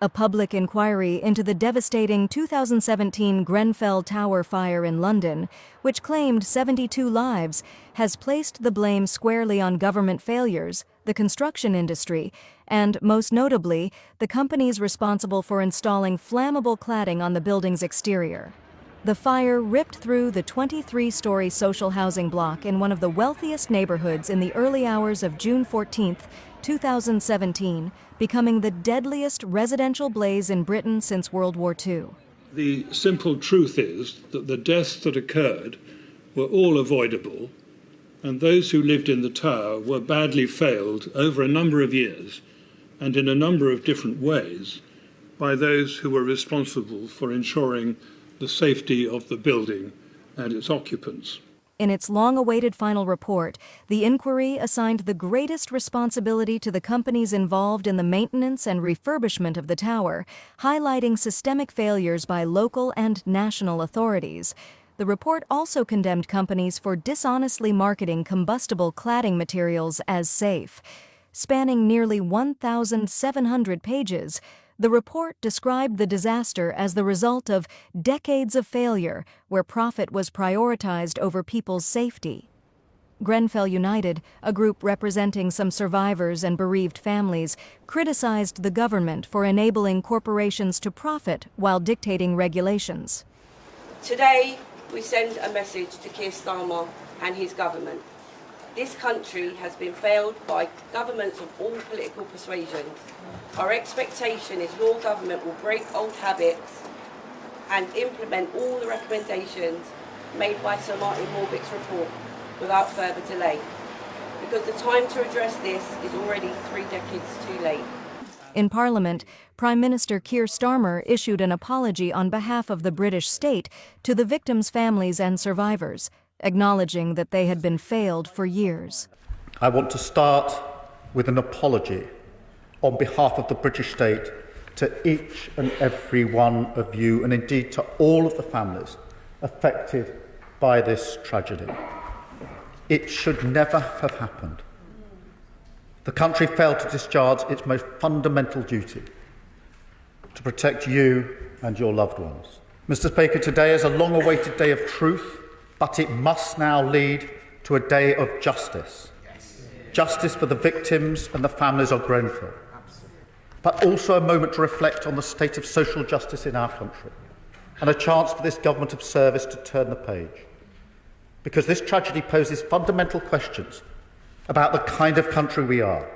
A public inquiry into the devastating 2017 Grenfell Tower fire in London, which claimed 72 lives, has placed the blame squarely on government failures, the construction industry, and, most notably, the companies responsible for installing flammable cladding on the building's exterior. The fire ripped through the 23-story social housing block in one of the wealthiest neighborhoods in the early hours of June 14, 2017, becoming the deadliest residential blaze in Britain since World War II. The simple truth is that the deaths that occurred were all avoidable, and those who lived in the tower were badly failed over a number of years and in a number of different ways by those who were responsible for ensuring the safety of the building and its occupants. In its long-awaited final report, the inquiry assigned the greatest responsibility to the companies involved in the maintenance and refurbishment of the tower, highlighting systemic failures by local and national authorities. The report also condemned companies for dishonestly marketing combustible cladding materials as safe. Spanning nearly 1,700 pages, the report described the disaster as the result of decades of failure where profit was prioritized over people's safety. Grenfell United, a group representing some survivors and bereaved families, criticized the government for enabling corporations to profit while dictating regulations. Today, we send a message to Keir Starmer and his government. This country has been failed by governments of all political persuasions. Our expectation is your government will break old habits and implement all the recommendations made by Sir Martin Warwick's report without further delay, because the time to address this is already 3 decades too late. In Parliament, Prime Minister Keir Starmer issued an apology on behalf of the British state to the victims' families and survivors, acknowledging that they had been failed for years. I want to start with an apology on behalf of the British state to each and every one of you, and indeed to all of the families affected by this tragedy. It should never have happened. The country failed to discharge its most fundamental duty, to protect you and your loved ones. Mr. Speaker, today is a long-awaited day of truth, but it must now lead to a day of justice. Justice for the victims and the families of Grenfell, but also a moment to reflect on the state of social justice in our country, and a chance for this government of service to turn the page. Because this tragedy poses fundamental questions about the kind of country we are.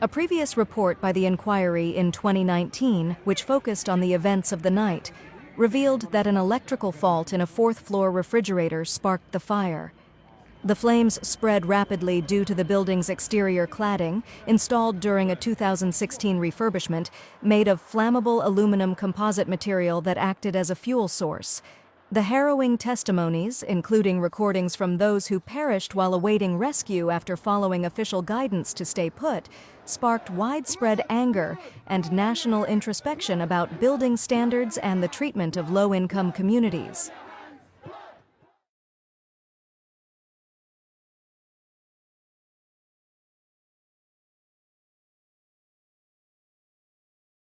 A previous report by the inquiry in 2019, which focused on the events of the night, revealed that an electrical fault in a 4th-floor refrigerator sparked the fire. The flames spread rapidly due to the building's exterior cladding, installed during a 2016 refurbishment, made of flammable aluminum composite material that acted as a fuel source. The harrowing testimonies, including recordings from those who perished while awaiting rescue after following official guidance to stay put, sparked widespread anger and national introspection about building standards and the treatment of low-income communities.